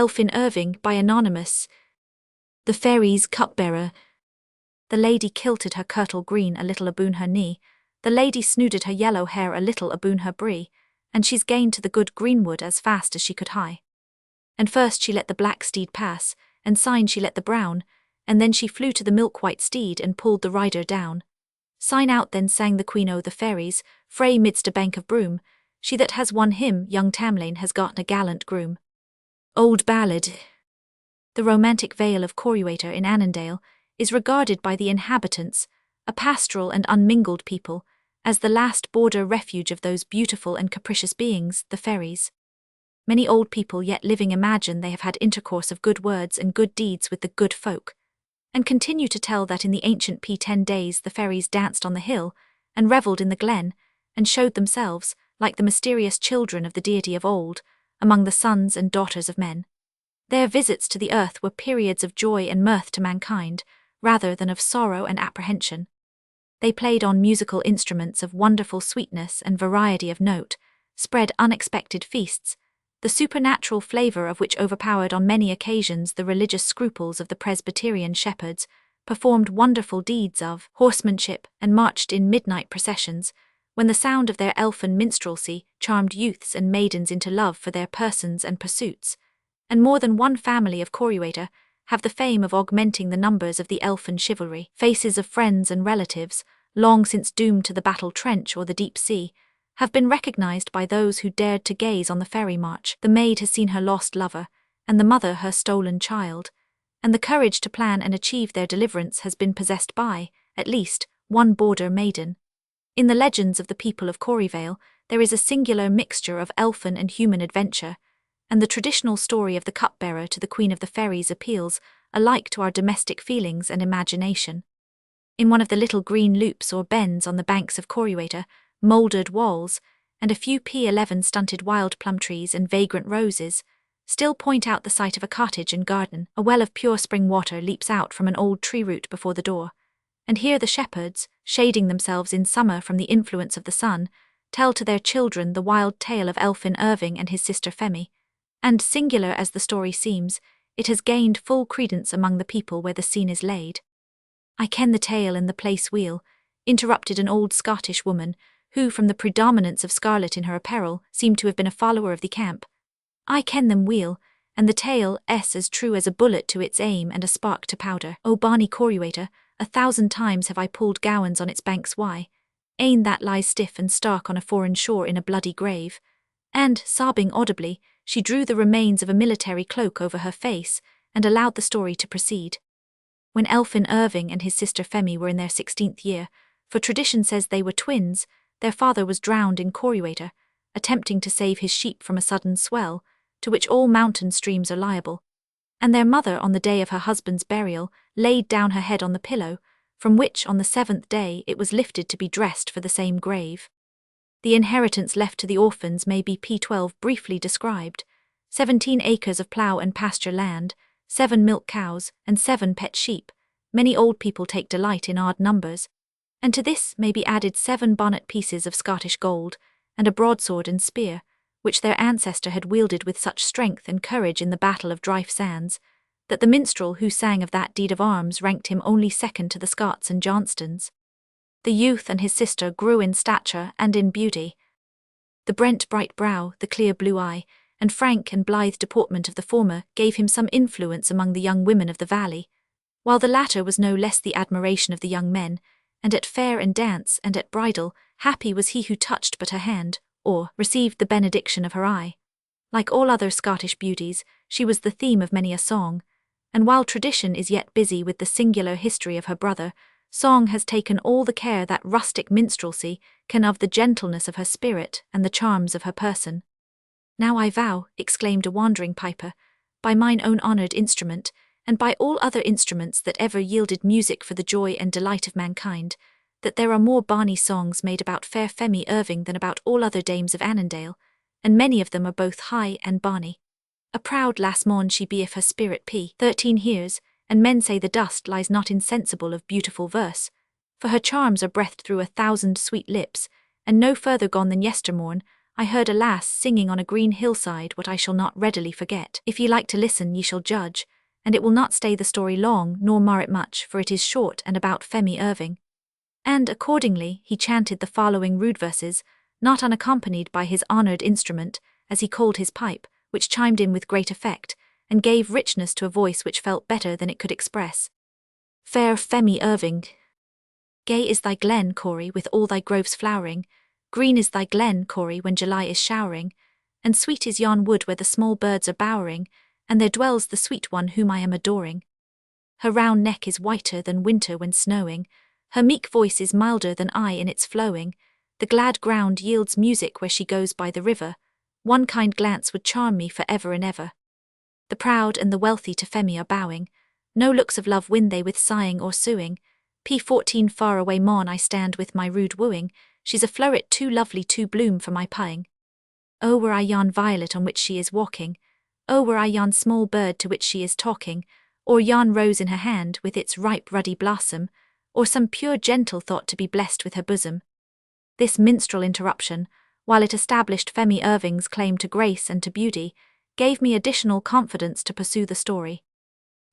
Elphin Irving by Anonymous. The fairy's cupbearer. The lady kilted her kirtle green a little aboon her knee, the lady snooded her yellow hair a little aboon her bree, and she's gained to the good greenwood as fast as she could hie. And first she let the black steed pass, and syne she let the brown, and then she flew to the milk-white steed and pulled the rider down. Sign out then sang the queen o' the fairies, frae midst a bank of broom, she that has won him, young Tamlane, has gotten a gallant groom. Old Ballad. The romantic vale of Curated in Annandale is regarded by the inhabitants, a pastoral and unmingled people, as the last border refuge of those beautiful and capricious beings, the fairies. Many old people yet living imagine they have had intercourse of good words and good deeds with the good folk, and continue to tell that in the ancient 10 days the fairies danced on the hill, and revelled in the glen, and showed themselves, like the mysterious children of the deity of old, among the sons and daughters of men. Their visits to the earth were periods of joy and mirth to mankind, rather than of sorrow and apprehension. They played on musical instruments of wonderful sweetness and variety of note, spread unexpected feasts, the supernatural flavour of which overpowered on many occasions the religious scruples of the Presbyterian shepherds, performed wonderful deeds of horsemanship, and marched in midnight processions, when the sound of their elfin minstrelsy charmed youths and maidens into love for their persons and pursuits, and more than one family of Curated have the fame of augmenting the numbers of the elfin chivalry. Faces of friends and relatives, long since doomed to the battle trench or the deep sea, have been recognized by those who dared to gaze on the ferry march. The maid has seen her lost lover, and the mother her stolen child, and the courage to plan and achieve their deliverance has been possessed by, at least, one border maiden. In the legends of the people of Corryvale, there is a singular mixture of elfin and human adventure, and the traditional story of the cupbearer to the Queen of the Fairies appeals alike to our domestic feelings and imagination. In one of the little green loops or bends on the banks of Curated, mouldered walls, and a few P11 stunted wild plum trees and vagrant roses still point out the site of a cottage and garden. A well of pure spring water leaps out from an old tree root before the door, and here the shepherds, shading themselves in summer from the influence of the sun, tell to their children the wild tale of Elphin Irving and his sister Femi, and, singular as the story seems, it has gained full credence among the people where the scene is laid. I ken the tale and the place weel, interrupted an old Scottish woman, who, from the predominance of scarlet in her apparel, seemed to have been a follower of the camp. I ken them weel, and the tale as true as a bullet to its aim and a spark to powder. O bonny Curated, 1,000 times have I pulled gowans on its banks why, ane that lies stiff and stark on a foreign shore in a bloody grave, and, sobbing audibly, she drew the remains of a military cloak over her face, and allowed the story to proceed. When Elphin Irving and his sister Femi were in their 16th year, for tradition says they were twins, their father was drowned in Curated, attempting to save his sheep from a sudden swell, to which all mountain streams are liable, and their mother on the day of her husband's burial laid down her head on the pillow, from which on the 7th day it was lifted to be dressed for the same grave. The inheritance left to the orphans may be P12 briefly described: 17 acres of plough and pasture land, 7 milk cows, and 7 pet sheep. Many old people take delight in odd numbers, and to this may be added 7 bonnet pieces of Scottish gold, and a broadsword and spear, which their ancestor had wielded with such strength and courage in the Battle of Dryfe Sands, that the minstrel who sang of that deed of arms ranked him only second to the Scots and Johnstons. The youth and his sister grew in stature and in beauty. The brent bright brow, the clear blue eye, and frank and blithe deportment of the former gave him some influence among the young women of the valley, while the latter was no less the admiration of the young men, and at fair and dance and at bridal, happy was he who touched but her hand, or received the benediction of her eye. Like all other Scottish beauties, she was the theme of many a song, and while tradition is yet busy with the singular history of her brother, song has taken all the care that rustic minstrelsy can of the gentleness of her spirit and the charms of her person. Now I vow, exclaimed a wandering piper, by mine own honoured instrument, and by all other instruments that ever yielded music for the joy and delight of mankind, that there are more bonny songs made about fair Femi Irving than about all other dames of Annandale, and many of them are both high and bonny. A proud lass maun she be if her spirit be 13 years, and men say the dust lies not insensible of beautiful verse, for her charms are breathed through 1,000 sweet lips, and no further gone than yestermorn, I heard a lass singing on a green hillside what I shall not readily forget. If ye like to listen, ye shall judge, and it will not stay the story long, nor mar it much, for it is short and about Femi Irving. And, accordingly, he chanted the following rude verses, not unaccompanied by his honoured instrument, as he called his pipe, which chimed in with great effect, and gave richness to a voice which felt better than it could express. Fair Femi Irving, gay is thy glen, Corey, with all thy groves flowering, green is thy glen, Corey, when July is showering, and sweet is yon wood where the small birds are bowering, and there dwells the sweet one whom I am adoring. Her round neck is whiter than winter when snowing, her meek voice is milder than I in its flowing, the glad ground yields music where she goes by the river, one kind glance would charm me for ever and ever. The proud and the wealthy to Femi are bowing, no looks of love win they with sighing or suing, P14 far away mon I stand with my rude wooing, she's a floweret too lovely to bloom for my pieing. Oh, were I yon violet on which she is walking, oh, were I yon small bird to which she is talking, or yon rose in her hand with its ripe ruddy blossom, or some pure gentle thought to be blessed with her bosom. This minstrel interruption, while it established Femi Irving's claim to grace and to beauty, gave me additional confidence to pursue the story.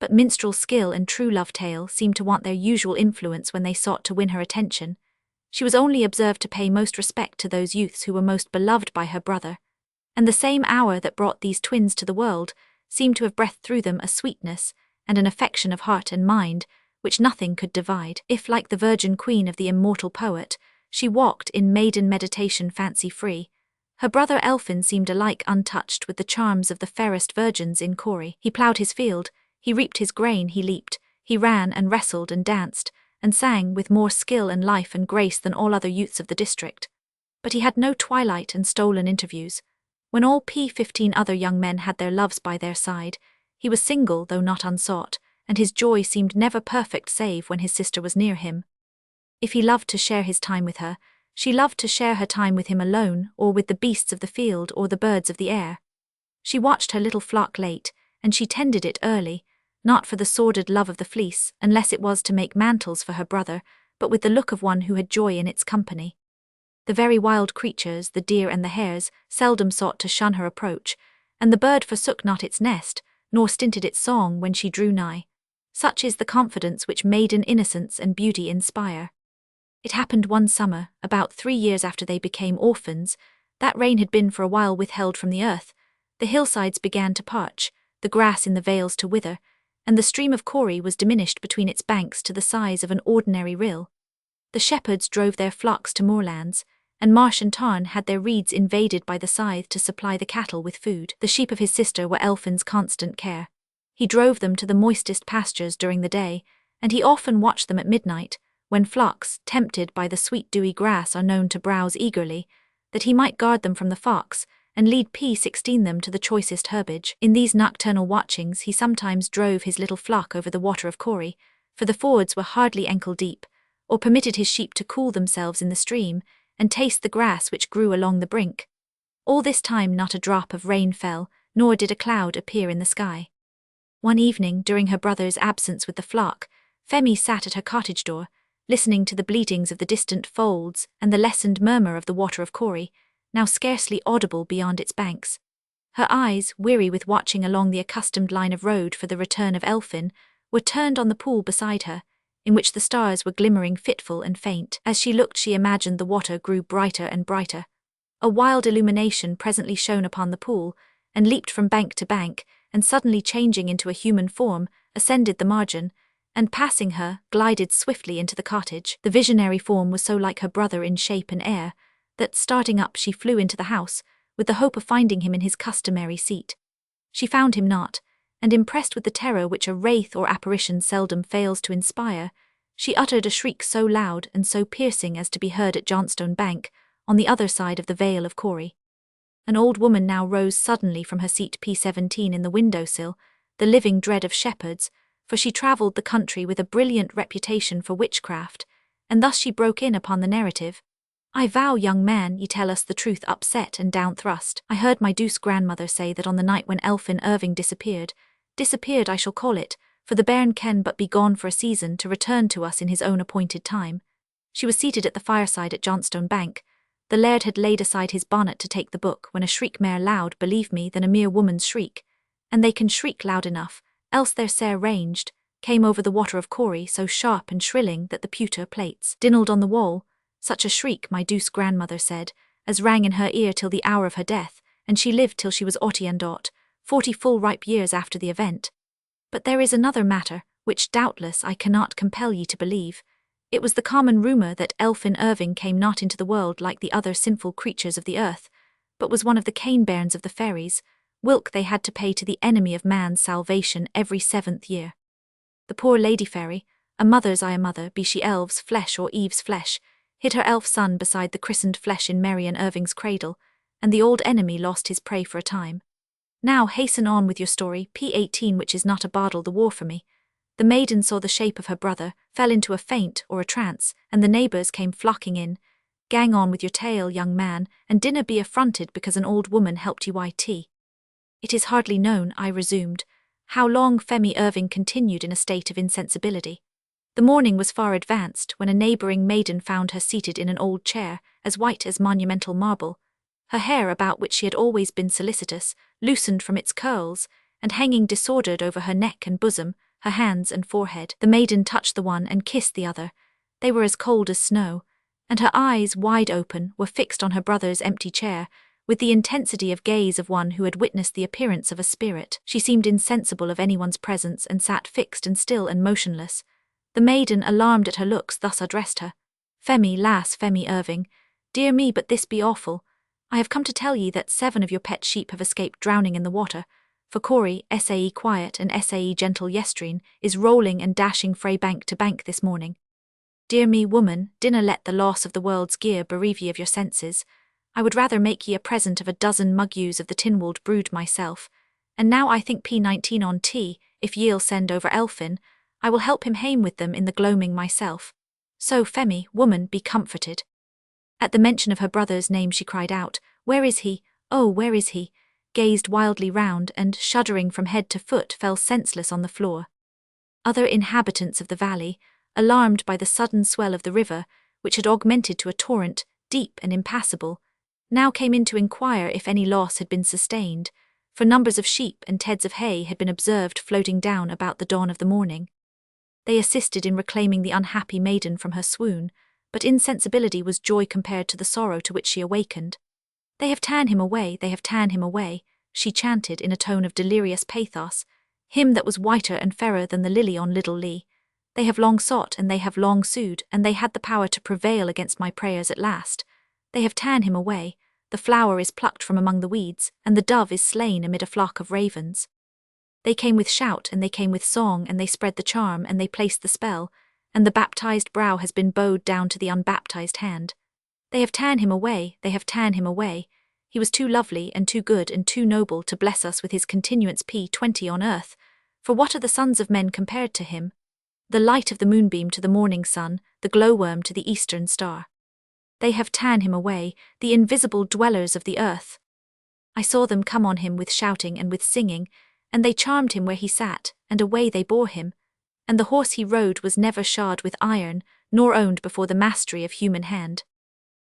But minstrel skill and true love tale seemed to want their usual influence when they sought to win her attention. She was only observed to pay most respect to those youths who were most beloved by her brother, and the same hour that brought these twins to the world seemed to have breathed through them a sweetness and an affection of heart and mind which nothing could divide. If, like the virgin queen of the immortal poet, she walked in maiden meditation fancy-free, her brother Elphin seemed alike untouched with the charms of the fairest virgins in Corey. He ploughed his field, he reaped his grain, he leaped, he ran and wrestled and danced, and sang with more skill and life and grace than all other youths of the district. But he had no twilight and stolen interviews. When all P15 other young men had their loves by their side, he was single though not unsought, and his joy seemed never perfect save when his sister was near him. If he loved to share his time with her, she loved to share her time with him alone, or with the beasts of the field or the birds of the air. She watched her little flock late, and she tended it early, not for the sordid love of the fleece, unless it was to make mantles for her brother, but with the look of one who had joy in its company. The very wild creatures, the deer and the hares, seldom sought to shun her approach, and the bird forsook not its nest, nor stinted its song when she drew nigh. Such is the confidence which maiden innocence and beauty inspire. It happened one summer, about 3 years after they became orphans, that rain had been for a while withheld from the earth, the hillsides began to parch, the grass in the vales to wither, and the stream of Corey was diminished between its banks to the size of an ordinary rill. The shepherds drove their flocks to moorlands, and marsh and tarn had their reeds invaded by the scythe to supply the cattle with food. The sheep of his sister were Elphin's constant care. He drove them to the moistest pastures during the day, and he often watched them at midnight, when flocks, tempted by the sweet dewy grass, are known to browse eagerly, that he might guard them from the fox, and lead P16 them to the choicest herbage. In these nocturnal watchings he sometimes drove his little flock over the water of Corey, for the fords were hardly ankle deep, or permitted his sheep to cool themselves in the stream, and taste the grass which grew along the brink. All this time not a drop of rain fell, nor did a cloud appear in the sky. One evening, during her brother's absence with the flock, Femi sat at her cottage door, listening to the bleatings of the distant folds and the lessened murmur of the water of Corey, now scarcely audible beyond its banks. Her eyes, weary with watching along the accustomed line of road for the return of Elphin, were turned on the pool beside her, in which the stars were glimmering fitful and faint. As she looked, she imagined the water grew brighter and brighter. A wild illumination presently shone upon the pool, and leaped from bank to bank, and suddenly changing into a human form, ascended the margin, and passing her, glided swiftly into the cottage. The visionary form was so like her brother in shape and air, that, starting up, she flew into the house, with the hope of finding him in his customary seat. She found him not, and impressed with the terror which a wraith or apparition seldom fails to inspire, she uttered a shriek so loud and so piercing as to be heard at Johnstone Bank, on the other side of the Vale of Corey. An old woman now rose suddenly from her seat P17 in the window-sill, the living dread of shepherds, for she travelled the country with a brilliant reputation for witchcraft, and thus she broke in upon the narrative. "I vow, young man, ye tell us the truth upset and down thrust. I heard my douce grandmother say that on the night when Elphin Irving disappeared I shall call it, for the bairn can but be gone for a season to return to us in his own appointed time. She was seated at the fireside at Johnstone Bank, The laird had laid aside his bonnet to take the book when a shriek mair loud, believe me, than a mere woman's shriek, and they can shriek loud enough, else their sair ranged, came over the water of Corey so sharp and shrilling that the pewter plates dinnelled on the wall. Such a shriek, my douce grandmother said, as rang in her ear till the hour of her death, and she lived till she was 40 full ripe years after the event. But there is another matter, which doubtless I cannot compel ye to believe. It was the common rumour that Elphin Irving came not into the world like the other sinful creatures of the earth, but was one of the cane-bairns of the fairies, whilk they had to pay to the enemy of man's salvation every 7th year. The poor lady fairy, a mother's I a mother, be she elves' flesh or Eve's flesh, hid her elf son beside the christened flesh in Marian Irving's cradle, and the old enemy lost his prey for a time. Now hasten on with your story, P18, which is not a bardle the war for me. The maiden saw the shape of her brother, fell into a faint or a trance, and the neighbours came flocking in. Gang on with your tale, young man, and dinna be affronted because an old woman helped you YT. It is hardly known, I resumed, how long Femi Irving continued in a state of insensibility. The morning was far advanced when a neighbouring maiden found her seated in an old chair, as white as monumental marble. Her hair, about which she had always been solicitous, loosened from its curls, and hanging disordered over her neck and bosom, her hands and forehead. The maiden touched the one and kissed the other. They were as cold as snow, and her eyes, wide open, were fixed on her brother's empty chair, with the intensity of gaze of one who had witnessed the appearance of a spirit. She seemed insensible of anyone's presence and sat fixed and still and motionless. The maiden, alarmed at her looks, thus addressed her. Femi, lass, Femi Irving, dear me, but this be awful. I have come to tell ye that 7 of your pet sheep have escaped drowning in the water, for Corey, S.A.E. quiet and S.A.E. gentle yestreen, is rolling and dashing frae bank to bank this morning. Dear me, woman, dinna let the loss of the world's gear bereave ye of your senses. I would rather make ye a present of a dozen mug-ewes of the Tinwald brood myself, and now I think P19 on tea, if ye'll send over Elphin, I will help him hame with them in the gloaming myself. So, Femi, woman, be comforted. At the mention of her brother's name she cried out, Where is he? Oh, where is he? Gazed wildly round, and, shuddering from head to foot, fell senseless on the floor. Other inhabitants of the valley, alarmed by the sudden swell of the river, which had augmented to a torrent, deep and impassable, now came in to inquire if any loss had been sustained, for numbers of sheep and teads of hay had been observed floating down about the dawn of the morning. They assisted in reclaiming the unhappy maiden from her swoon, but insensibility was joy compared to the sorrow to which she awakened. They have ta'en him away, they have ta'en him away, she chanted in a tone of delirious pathos, him that was whiter and fairer than the lily on Little Lee. They have long sought and they have long sued, and they had the power to prevail against my prayers at last. They have ta'en him away, the flower is plucked from among the weeds, and the dove is slain amid a flock of ravens. They came with shout, and they came with song, and they spread the charm, and they placed the spell, and the baptized brow has been bowed down to the unbaptized hand. They have ta'en him away, they have ta'en him away. He was too lovely and too good and too noble to bless us with his continuance P20 on earth, for what are the sons of men compared to him? The light of the moonbeam to the morning sun, the glowworm to the eastern star. They have ta'en him away, the invisible dwellers of the earth. I saw them come on him with shouting and with singing, and they charmed him where he sat, and away they bore him. And the horse he rode was never shod with iron, nor owned before the mastery of human hand.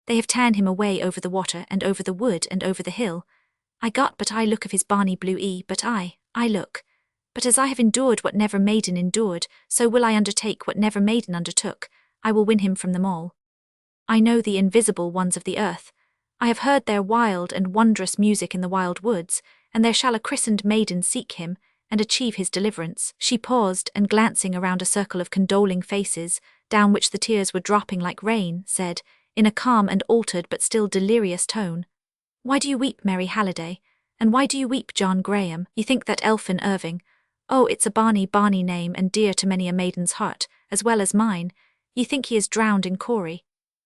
They have ta'en him away over the water, and over the wood, and over the hill. I got but I look of his bonny blue ee, but I look. But as I have endured what never maiden endured, so will I undertake what never maiden undertook. I will win him from them all. I know the invisible ones of the earth. I have heard their wild and wondrous music in the wild woods, and there shall a christened maiden seek him, and achieve his deliverance. She paused, and glancing around a circle of condoling faces, down which the tears were dropping like rain, said, in a calm and altered but still delirious tone, Why do you weep, Mary Halliday? And why do you weep, John Graham? You think that Elphin Irving, oh, it's a barny name and dear to many a maiden's heart, as well as mine, ye think he is drowned in Corey,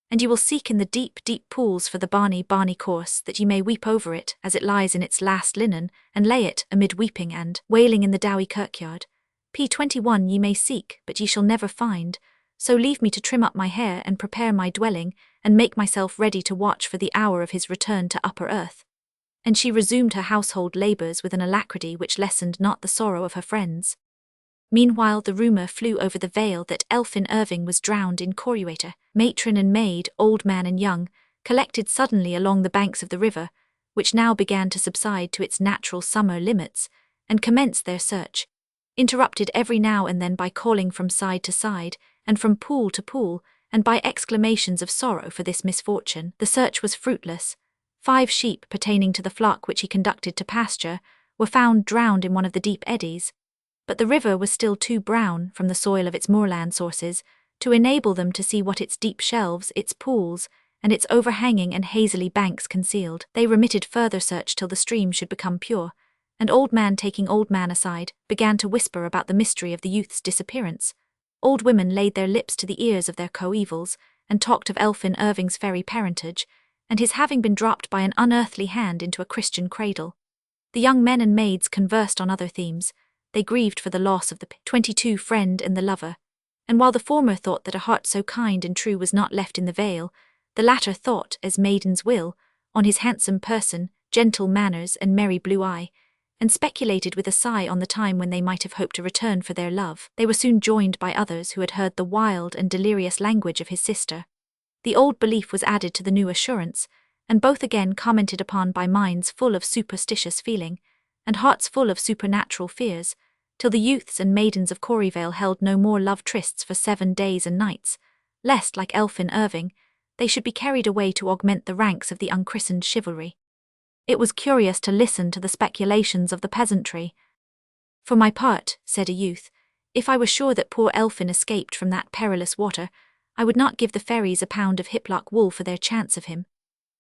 and you will seek in the deep pools for the barny corse, that ye may weep over it as it lies in its last linen, and lay it amid weeping and wailing in the dowie kirkyard. P21 ye may seek, but ye shall never find, so leave me to trim up my hair and prepare my dwelling, and make myself ready to watch for the hour of his return to upper earth. And she resumed her household labours with an alacrity which lessened not the sorrow of her friends. Meanwhile the rumour flew over the vale that Elphin Irving was drowned in Curated. Matron and maid, old man and young, collected suddenly along the banks of the river, which now began to subside to its natural summer limits, and commenced their search, interrupted every now and then by calling from side to side, and from pool to pool, and by exclamations of sorrow for this misfortune. The search was fruitless. 5 sheep pertaining to the flock which he conducted to pasture were found drowned in one of the deep eddies, but the river was still too brown from the soil of its moorland sources to enable them to see what its deep shelves, its pools, and its overhanging and hazily banks concealed. They remitted further search till the stream should become pure, and Old Man, taking Old Man aside, began to whisper about the mystery of the youth's disappearance. Old women laid their lips to the ears of their coevals, and talked of Elphin Irving's fairy parentage, and his having been dropped by an unearthly hand into a Christian cradle. The young men and maids conversed on other themes. They grieved for the loss of the 22 friend and the lover, and while the former thought that a heart so kind and true was not left in the vale, the latter thought, as maidens will, on his handsome person, gentle manners, and merry blue eye, and speculated with a sigh on the time when they might have hoped to return for their love. They were soon joined by others who had heard the wild and delirious language of his sister. The old belief was added to the new assurance, and both again commented upon by minds full of superstitious feeling, and hearts full of supernatural fears, till the youths and maidens of Coryvale held no more love trysts for 7 days and nights, lest, like Elphin Irving, they should be carried away to augment the ranks of the unchristened chivalry. It was curious to listen to the speculations of the peasantry. "For my part," said a youth, "if I were sure that poor Elphin escaped from that perilous water, I would not give the fairies a pound of hiplock wool for their chance of him.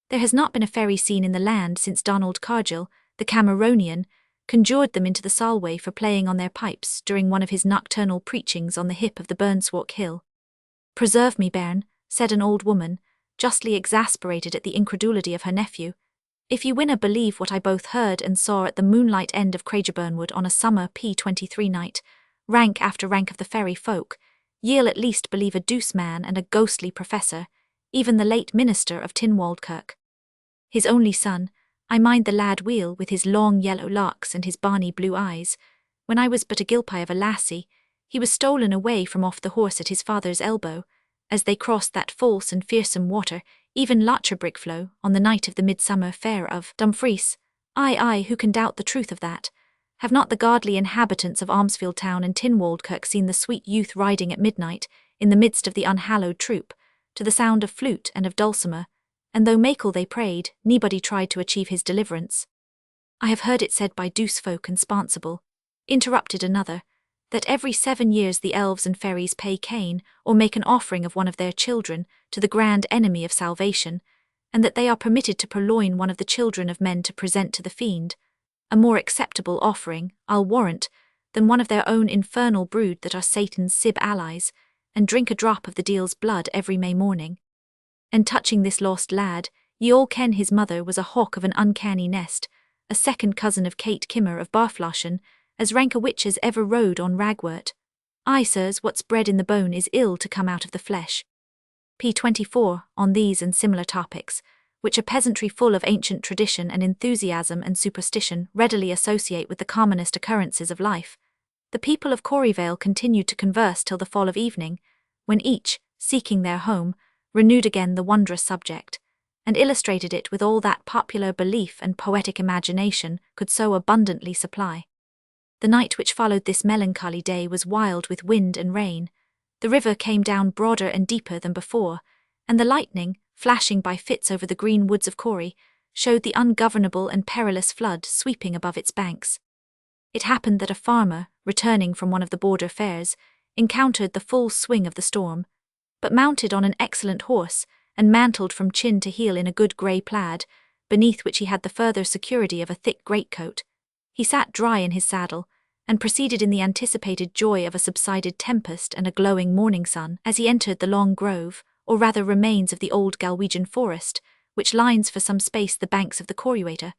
There has not been a fairy seen in the land since Donald Cargill, the Cameronian, conjured them into the Solway for playing on their pipes during one of his nocturnal preachings on the hip of the Burnswalk Hill." "Preserve me, bairn," said an old woman, justly exasperated at the incredulity of her nephew. "If you winna believe what I both heard and saw at the moonlight end of Craigierburnwood on a summer P23 night, rank after rank of the fairy folk, ye'll at least believe a douce man and a ghostly professor, even the late minister of Tinwald Kirk. His only son, I mind the lad weel with his long yellow locks and his bonny blue eyes. When I was but a gilpie of a lassie, he was stolen away from off the horse at his father's elbow, as they crossed that false and fearsome water, even Locherbrickflow, on the night of the midsummer fair of Dumfries. Aye, who can doubt the truth of that? Have not the godly inhabitants of Almsfield Town and Tinwald Kirk seen the sweet youth riding at midnight, in the midst of the unhallowed troop, to the sound of flute and of dulcimer, and though meikle they prayed, nobody tried to achieve his deliverance?" "I have heard it said by douce folk and sponsible," interrupted another, "that every 7 years the elves and fairies pay Cain, or make an offering of one of their children, to the grand enemy of salvation, and that they are permitted to purloin one of the children of men to present to the fiend, a more acceptable offering, I'll warrant, than one of their own infernal brood that are Satan's sib allies, and drink a drop of the deil's blood every May morning. And touching this lost lad, ye all ken his mother was a hawk of an uncanny nest, a second cousin of Kate Kimmer of Barflashen, as rank a witch as ever rode on ragwort. Aye, sirs, what's bred in the bone is ill to come out of the flesh." P24, on these and similar topics, which a peasantry full of ancient tradition and enthusiasm and superstition readily associate with the commonest occurrences of life, the people of Coryvale continued to converse till the fall of evening, when each, seeking their home, renewed again the wondrous subject, and illustrated it with all that popular belief and poetic imagination could so abundantly supply. The night which followed this melancholy day was wild with wind and rain. The river came down broader and deeper than before, and the lightning, flashing by fits over the green woods of Cory, showed the ungovernable and perilous flood sweeping above its banks. It happened that a farmer, returning from one of the border fairs, encountered the full swing of the storm, but mounted on an excellent horse, and mantled from chin to heel in a good grey plaid, beneath which he had the further security of a thick greatcoat. He sat dry in his saddle, and proceeded in the anticipated joy of a subsided tempest and a glowing morning sun, as he entered the long grove, or rather remains of the old Galwegian forest, which lines for some space the banks of the Corruator.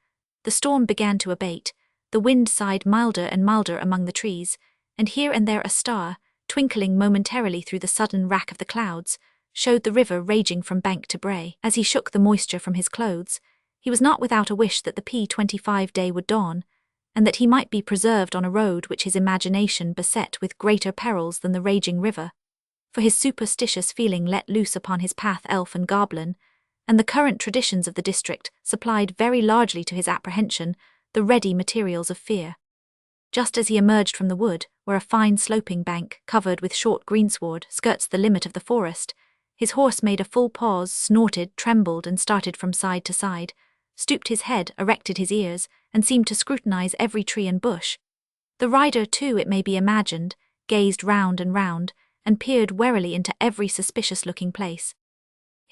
The storm began to abate, the wind sighed milder and milder among the trees, and here and there a star, twinkling momentarily through the sudden rack of the clouds, showed the river raging from bank to brae. As he shook the moisture from his clothes, he was not without a wish that the P25 day would dawn, and that he might be preserved on a road which his imagination beset with greater perils than the raging river. For his superstitious feeling let loose upon his path elf and goblin, and the current traditions of the district supplied very largely to his apprehension the ready materials of fear. Just as he emerged from the wood, where a fine sloping bank, covered with short greensward, skirts the limit of the forest, his horse made a full pause, snorted, trembled, and started from side to side, stooped his head, erected his ears, and seemed to scrutinize every tree and bush. The rider, too, it may be imagined, gazed round, and peered warily into every suspicious-looking place.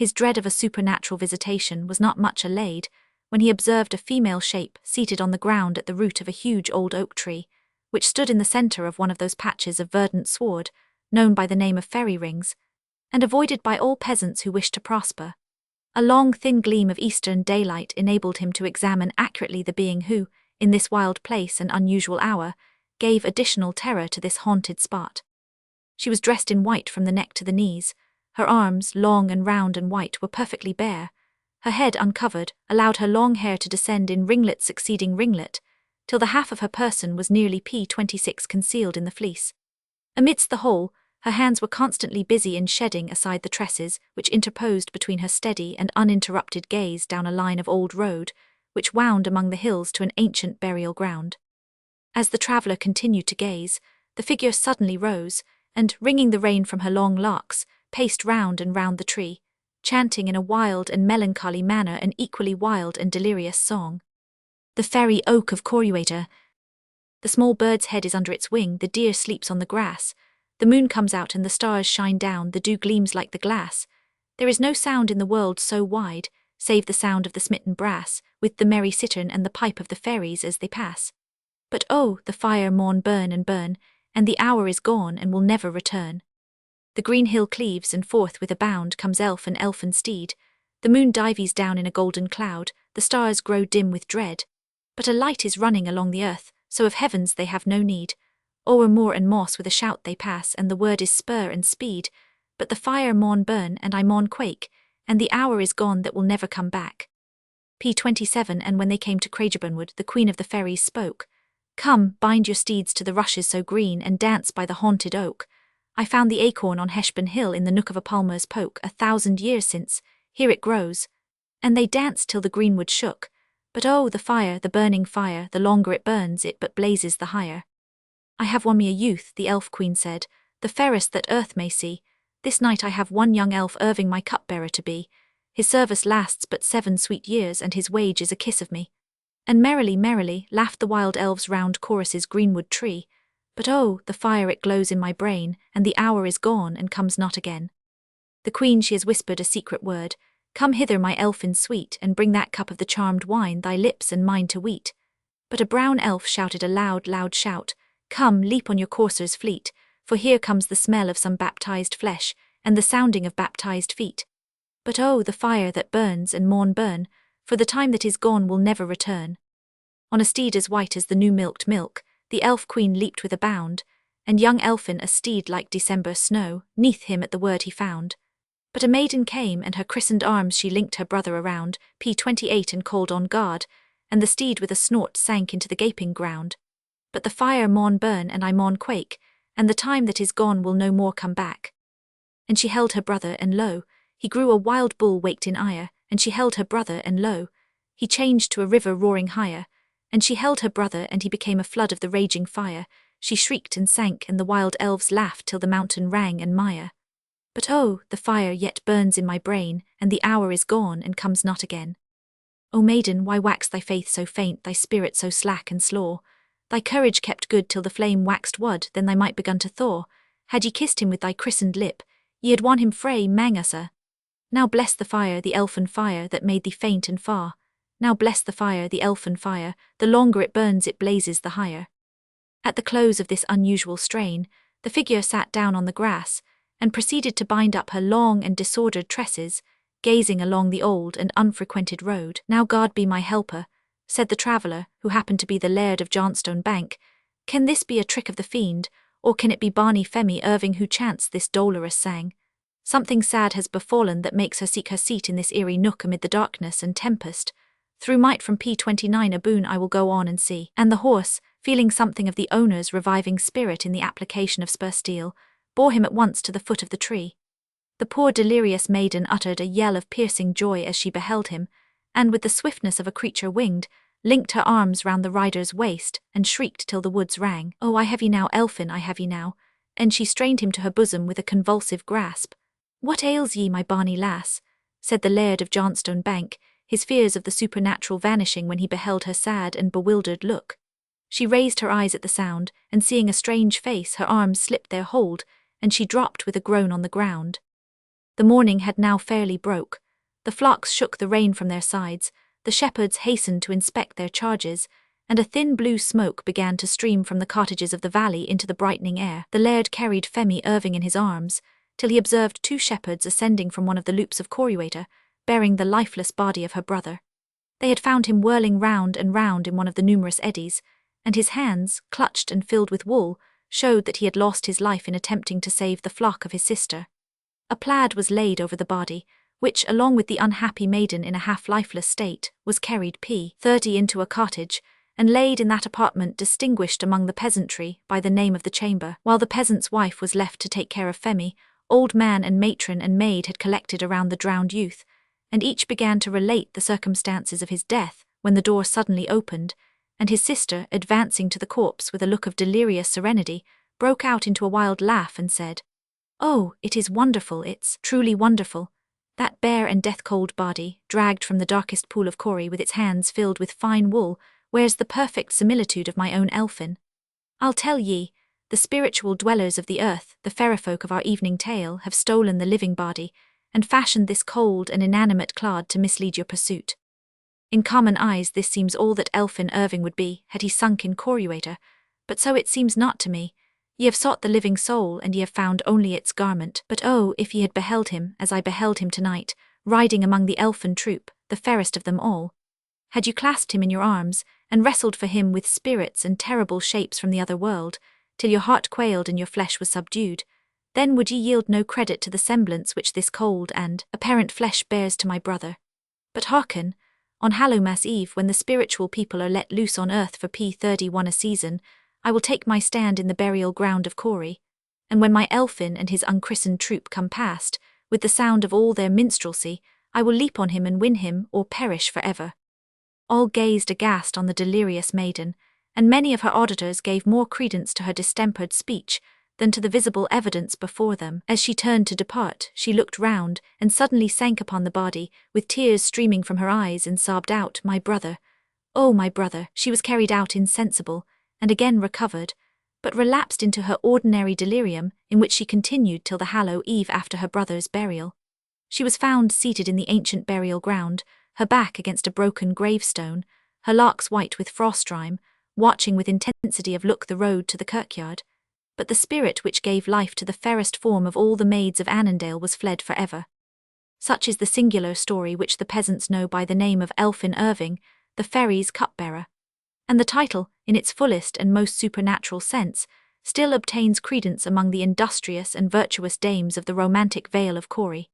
His dread of a supernatural visitation was not much allayed when he observed a female shape seated on the ground at the root of a huge old oak tree, which stood in the centre of one of those patches of verdant sward, known by the name of fairy rings, and avoided by all peasants who wished to prosper. A long, thin gleam of eastern daylight enabled him to examine accurately the being who, in this wild place and unusual hour, gave additional terror to this haunted spot. She was dressed in white from the neck to the knees. Her arms, long and round and white, were perfectly bare. Her head, uncovered, allowed her long hair to descend in ringlet succeeding ringlet, till the half of her person was nearly p26 concealed in the fleece. Amidst the whole, her hands were constantly busy in shedding aside the tresses which interposed between her steady and uninterrupted gaze down a line of old road, which wound among the hills to an ancient burial ground. As the traveller continued to gaze, the figure suddenly rose, and, wringing the rain from her long locks, paced round and round the tree, chanting in a wild and melancholy manner an equally wild and delirious song. The fairy oak of curated. The small bird's head is under its wing, the deer sleeps on the grass, the moon comes out and the stars shine down, the dew gleams like the glass. There is no sound in the world so wide, save the sound of the smitten brass, with the merry cittern and the pipe of the fairies as they pass. But oh, the fire maun burn, and the hour is gone and will never return. The green hill cleaves, and forth with a bound comes Elphin steed. The moon dives down in a golden cloud, the stars grow dim with dread. But a light is running along the earth, so of heavens they have no need. O'er moor and moss with a shout they pass, and the word is spur and speed. But the fire maun burn, and I maun quake, and the hour is gone that will never come back. P27. And when they came to Craigieburn, the queen of the fairies spoke. Come, bind your steeds to the rushes so green, and dance by the haunted oak. I found the acorn on Heshburn Hill in the nook of a palmer's poke 1,000 years since, here it grows. And they danced till the greenwood shook. But oh, the fire, the burning fire, the longer it burns it but blazes the higher. I have won me a youth, the elf queen said, the fairest that earth may see. This night I have one young elf Irving my cupbearer to be. His service lasts but 7 sweet years, and his wage is a kiss of me. And merrily, merrily, laughed the wild elves round chorus's greenwood tree. But oh, the fire it glows in my brain, and the hour is gone and comes not again. The queen she has whispered a secret word. Come hither, my elfin sweet, and bring that cup of the charmed wine thy lips and mine to weet. But a brown elf shouted a loud, loud shout. Come, leap on your coursers fleet, for here comes the smell of some baptized flesh, and the sounding of baptized feet. But oh, the fire that burns and maun burn, for the time that is gone will never return. On a steed as white as the new-milked milk, the elf queen leaped with a bound, and young Elphin a steed like December snow, 'neath him at the word he found. But a maiden came, and her christened arms she linked her brother around, P28, and called on guard, and the steed with a snort sank into the gaping ground. But the fire maun burn, and I maun quake, and the time that is gone will no more come back. And she held her brother, and lo, he grew a wild bull waked in ire, and she held her brother, and lo, he changed to a river roaring higher, and she held her brother, and he became a flood of the raging fire. She shrieked and sank, and the wild elves laughed till the mountain rang and mire. But oh, the fire yet burns in my brain, and the hour is gone and comes not again. O maiden, why wax thy faith so faint, thy spirit so slack and slaw? Thy courage kept good till the flame waxed wud, then thy might begun to thaw. Had ye kissed him with thy christened lip, ye had won him frae Mangasa. Now bless the fire, the elfin fire, that made thee faint and far. Now bless the fire, the elfin fire, the longer it burns it blazes the higher. At the close of this unusual strain, the figure sat down on the grass, and proceeded to bind up her long and disordered tresses, gazing along the old and unfrequented road. Now God be my helper, said the traveller, who happened to be the laird of Johnstone Bank. Can this be a trick of the fiend, or can it be Barney Femi Irving who chants this dolorous sang? Something sad has befallen that makes her seek her seat in this eerie nook amid the darkness and tempest. Through might from P29 a boon I will go on and see. And the horse, feeling something of the owner's reviving spirit in the application of spur steel, bore him at once to the foot of the tree. The poor delirious maiden uttered a yell of piercing joy as she beheld him, and with the swiftness of a creature winged, linked her arms round the rider's waist, and shrieked till the woods rang. "Oh, I have ye now, Elphin, I have ye now," and she strained him to her bosom with a convulsive grasp. "What ails ye, my bonny lass?" said the Laird of Johnstone Bank, his fears of the supernatural vanishing when he beheld her sad and bewildered look. She raised her eyes at the sound, and seeing a strange face, her arms slipped their hold, and she dropped with a groan on the ground. The morning had now fairly broke. The flocks shook the rain from their sides, the shepherds hastened to inspect their charges, and a thin blue smoke began to stream from the cottages of the valley into the brightening air. The Laird carried Femi Irving in his arms, till he observed 2 shepherds ascending from one of the loops of curated, bearing the lifeless body of her brother. They had found him whirling round and round in one of the numerous eddies, and his hands, clutched and filled with wool, showed that he had lost his life in attempting to save the flock of his sister. A plaid was laid over the body, which, along with the unhappy maiden in a half-lifeless state, was carried p30 into a cottage, and laid in that apartment distinguished among the peasantry by the name of the chamber. While the peasant's wife was left to take care of Femi, old man and matron and maid had collected around the drowned youth, and each began to relate the circumstances of his death, when the door suddenly opened, and his sister, advancing to the corpse with a look of delirious serenity, broke out into a wild laugh and said, "Oh, it is wonderful, it's truly wonderful. That bare and death-cold body, dragged from the darkest pool of Corey with its hands filled with fine wool, wears the perfect similitude of my own Elphin. I'll tell ye, the spiritual dwellers of the earth, the fairy folk of our evening tale, have stolen the living body, and fashioned this cold and inanimate clod to mislead your pursuit. In common eyes this seems all that Elphin Irving would be, had he sunk in curated, but so it seems not to me. Ye have sought the living soul, and ye have found only its garment. But oh, if ye had beheld him, as I beheld him tonight, riding among the elfin troop, the fairest of them all. Had you clasped him in your arms, and wrestled for him with spirits and terrible shapes from the other world, till your heart quailed and your flesh was subdued, then would ye yield no credit to the semblance which this cold and apparent flesh bears to my brother. But hearken, on Hallowmas Eve, when the spiritual people are let loose on earth for p31 a season, I will take my stand in the burial ground of Corey, and when my Elphin and his unchristened troop come past, with the sound of all their minstrelsy, I will leap on him and win him, or perish for ever." All gazed aghast on the delirious maiden, and many of her auditors gave more credence to her distempered speech than to the visible evidence before them. As she turned to depart, she looked round, and suddenly sank upon the body, with tears streaming from her eyes, and sobbed out, "My brother! Oh, my brother!" She was carried out insensible, and again recovered, but relapsed into her ordinary delirium, in which she continued till the Hallow Eve after her brother's burial. She was found seated in the ancient burial ground, her back against a broken gravestone, her locks white with frost-rime, watching with intensity of look the road to the kirkyard. But the spirit which gave life to the fairest form of all the maids of Annandale was fled for ever. Such is the singular story which the peasants know by the name of Elphin Irving, the fairies' cupbearer. And the title, in its fullest and most supernatural sense, still obtains credence among the industrious and virtuous dames of the romantic Vale of Corey.